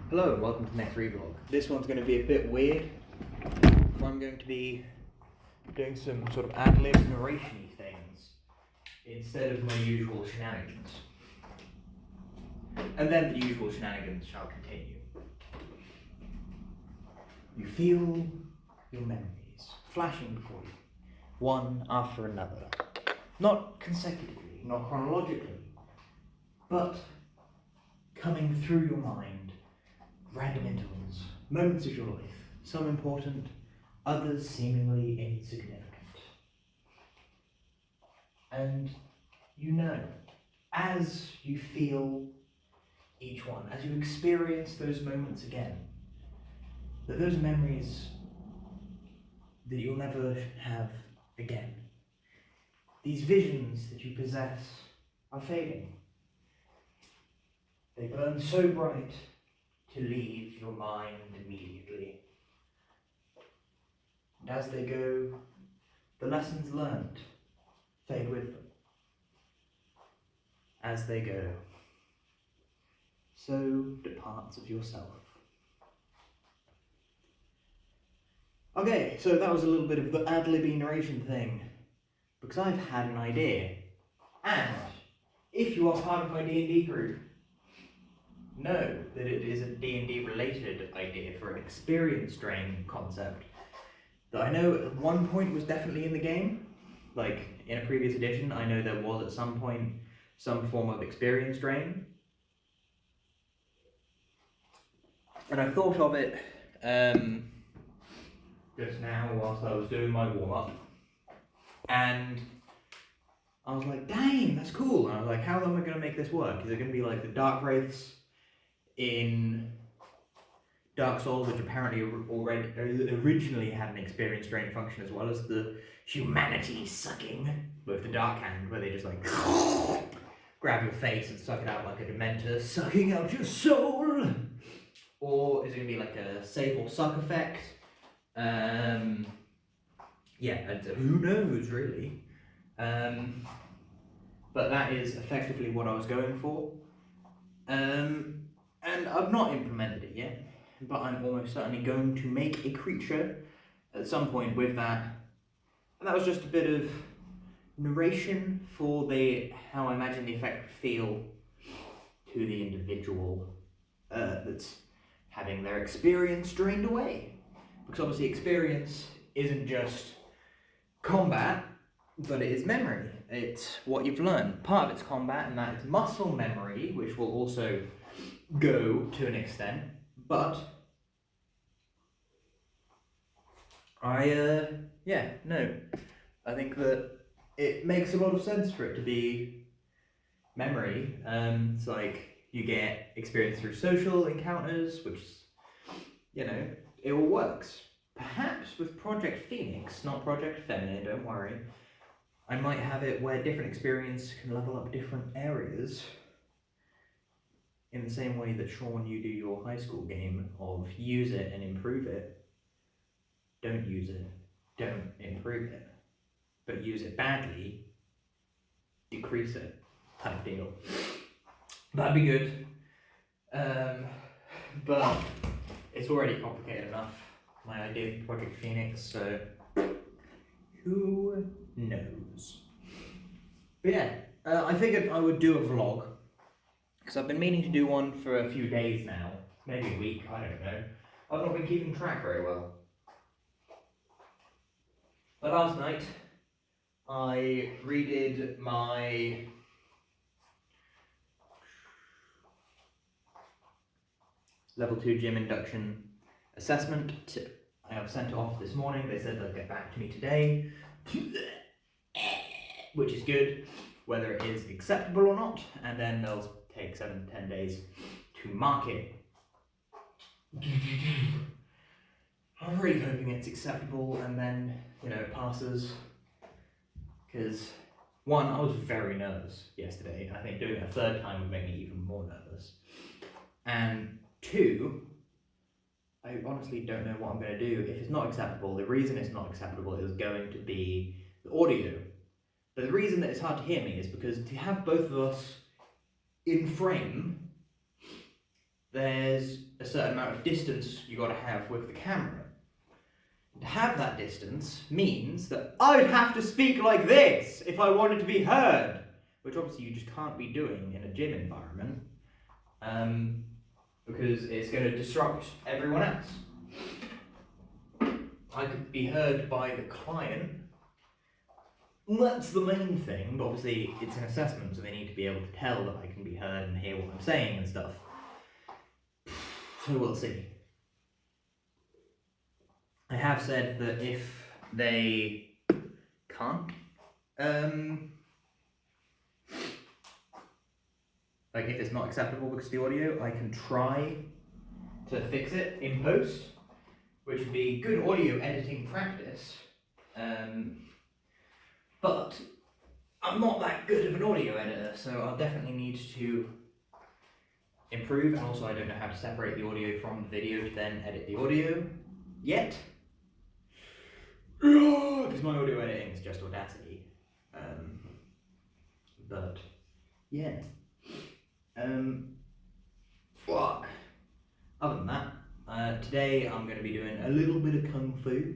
Hello and welcome to the next ReeVlog. This one's going to be a bit weird. I'm going to be doing some sort of ad-lib narration-y things instead of my usual shenanigans. And then the usual shenanigans shall continue. You feel your memories flashing before you, one after another. Not consecutively, not chronologically, but coming through your mind. Random intervals, moments of your life, some important, others seemingly insignificant. And you know, as you feel each one, as you experience those moments again, that those memories that you'll never have again, these visions that you possess are fading. They burn so bright to leave your mind immediately. And as they go, the lessons learned fade with them. As they go, so do parts of yourself. Okay, so that was a little bit of the ad-libby narration thing, because I've had an idea. And if you are part of my D&D group, know that it is a D&D related idea for an experience drain concept that I know at one point was definitely in the game. Like in a previous edition, I know there was at some point some form of experience drain. And I thought of it just now whilst I was doing my warm-up. And I was like, dang, that's cool. And I was like, how am I going to make this work? Is it going to be like the Dark Wraiths in Dark Souls, which apparently originally had an experience drain function, as well as the humanity sucking with the Dark Hand, where they just like grab your face and suck it out like a Dementor, sucking out your soul? Or is it going to be like a save or suck effect? Who knows really? But that is effectively what I was going for. And I've not implemented it yet, but I'm almost certainly going to make a creature at some point with that. And that was just a bit of narration for how I imagine the effect would feel to the individual that's having their experience drained away. Because obviously experience isn't just combat, but it is memory. It's what you've learned. Part of it's combat, and that is muscle memory, which will also go to an extent, but I think that it makes a lot of sense for it to be memory. It's like you get experience through social encounters, which, it all works. Perhaps with Project Phoenix, not Project Feminine, don't worry, I might have it where different experience can level up different areas. In the same way that, Sean, you do your high school game of use it and improve it. Don't use it, don't improve it. But use it badly, decrease it, type deal. That'd be good. But it's already complicated enough, my idea for Project Phoenix, so who knows? But yeah, I figured I would do a vlog, because I've been meaning to do one for a few days now, maybe a week, I don't know. I've not been keeping track very well. But last night, I redid my level 2 gym induction assessment. I have sent it off this morning. They said they'll get back to me today, which is good, whether it is acceptable or not, and then they'll take 7 to 10 days to mark it. I'm really hoping it's acceptable and then, it passes. Because, one, I was very nervous yesterday. I think doing it a third time would make me even more nervous. And two, I honestly don't know what I'm going to do. If it's not acceptable, the reason it's not acceptable is going to be the audio. But the reason that it's hard to hear me is because to have both of us in frame, there's a a certain amount of distance you got to have with the camera. To have that distance means that I'd have to speak like this if I wanted to be heard, which obviously you just can't be doing in a gym environment, because it's going to disrupt everyone else. I could be heard by the client. That's the main thing, but obviously it's an assessment, so they need to be able to tell that I can be heard and hear what I'm saying and stuff. So we'll see. I have said that if they can't, like if it's not acceptable because of the audio, I can try to fix it in post, which would be good audio editing practice. But I'm not that good of an audio editor, so I'll definitely need to improve, and also I don't know how to separate the audio from the video to then edit the audio yet. Because my audio editing is just Audacity. But yeah. What? Other than that, today I'm going to be doing a little bit of Kung Fu,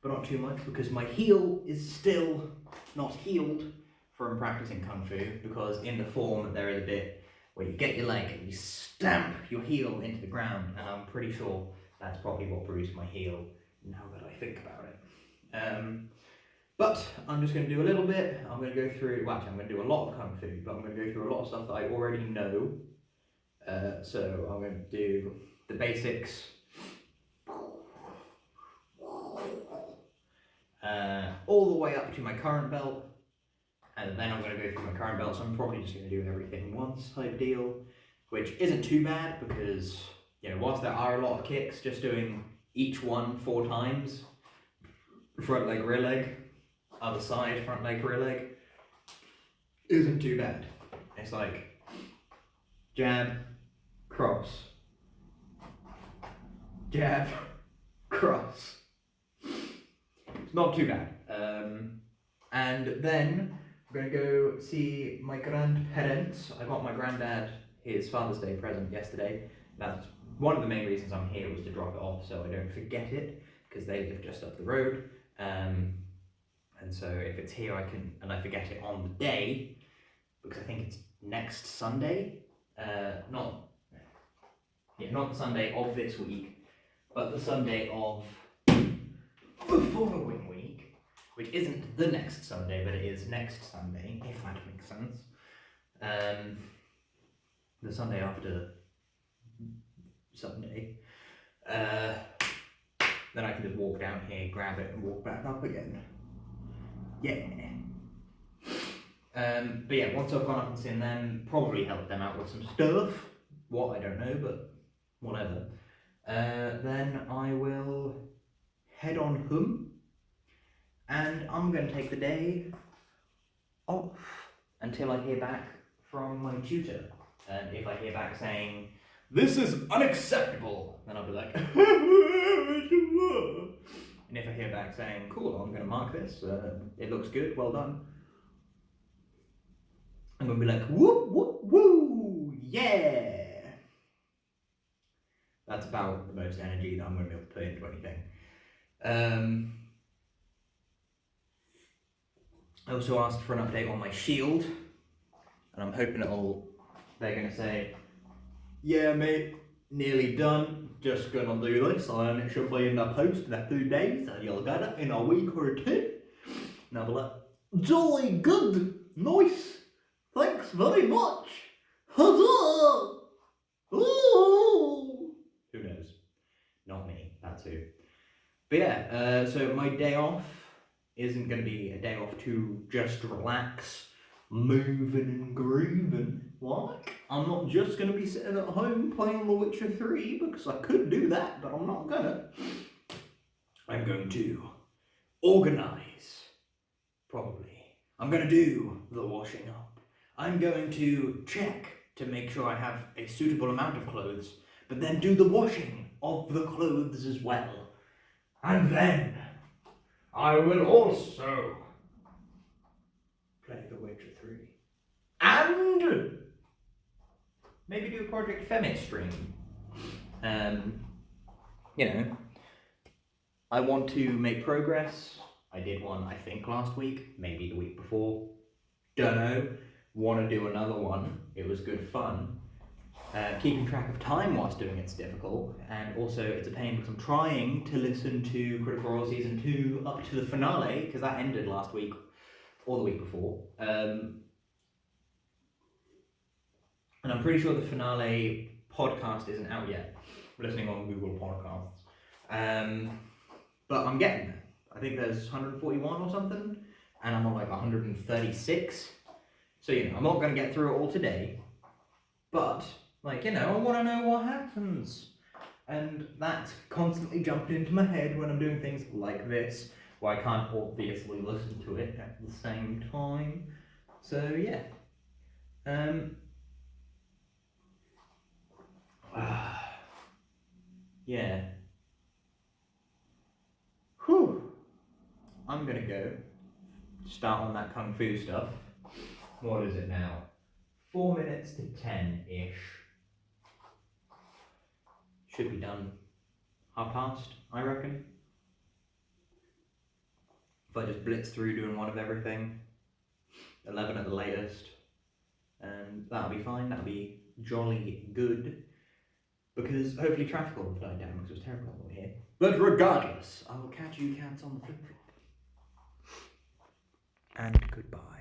but not too much because my heel is still not healed from practicing Kung Fu, because in the form there is a bit where you get your leg and you stamp your heel into the ground, and I'm pretty sure that's probably what bruised my heel now that I think about it. But I'm just going to do a little bit. I'm going to go through, well actually I'm going to do a lot of Kung Fu, but I'm going to go through a lot of stuff that I already know. So I'm going to do the basics, all the way up to my current belt, and then I'm going to go through my current belt, so I'm probably just going to do everything once type deal, which isn't too bad because, you know, whilst there are a lot of kicks, just doing each one 4 times, front leg, rear leg, other side, front leg, rear leg, isn't too bad. It's like jab, cross, jab, cross. It's not too bad. And then we're going to go see my grandparents. I got my granddad his Father's Day present yesterday. That's one of the main reasons I'm here, was to drop it off so I don't forget it, because they live just up the road. And so if it's here, and I forget it on the day, because I think it's next Sunday, not the Sunday of this week, but the Sunday of the following week, which isn't the next Sunday, but it is next Sunday, if that makes sense. The Sunday after Sunday, then I can just walk down here, grab it, and walk back up again. Yeah. But yeah, once I've gone up and seen them, probably help them out with some stuff. What, I don't know, but whatever. Then I will head on home, and I'm going to take the day off until I hear back from my tutor. And if I hear back saying, "This is unacceptable," then I'll be like, and if I hear back saying, "Cool, I'm going to mark this, it looks good, well done," I'm going to be like, "Whoop, whoop, woo, yeah." That's about the most energy that I'm going to be able to put into anything. I also asked for an update on my shield, and I'm hoping they're going to say, "Yeah mate, nearly done, just gonna do this, and it should be in the post in a few days, and you'll get it in a week or 2. And I'll be like, "Jolly good, nice, thanks very much, huzzah, ooh." Who knows? Not me, that's who. But yeah, so my day off isn't going to be a day off to just relax, moving and grooving. Like, I'm not just going to be sitting at home playing The Witcher 3, because I could do that, but I'm not gonna. I'm going to organise, probably. I'm going to do the washing up. I'm going to check to make sure I have a suitable amount of clothes, but then do the washing of the clothes as well. And then I will also play The Witcher 3. And maybe do a Project Femit stream. You know, I want to make progress. I did one, I think, last week, maybe the week before. Don't know. Want to do another one. It was good fun. Keeping track of time whilst doing it's difficult, and also it's a pain because I'm trying to listen to Critical Role Season 2 up to the finale, because that ended last week or the week before. And I'm pretty sure the finale podcast isn't out yet. I'm listening on Google Podcasts. But I'm getting there. I think there's 141 or something, and I'm on like 136. So, you know, I'm not going to get through it all today, but, like, you know, I want to know what happens. And that's constantly jumping into my head when I'm doing things like this, where I can't obviously listen to it at the same time. So, yeah. Yeah. Whew. I'm gonna go start on that kung fu stuff. What is it now? 4 minutes to 10-ish. Should be done 1:30, I reckon. If I just blitz through doing one of everything. 11 at the latest. And that'll be fine, that'll be jolly good. Because hopefully traffic will have died down because it was terrible over here. But regardless, I will catch you cats on the flip flop. And goodbye.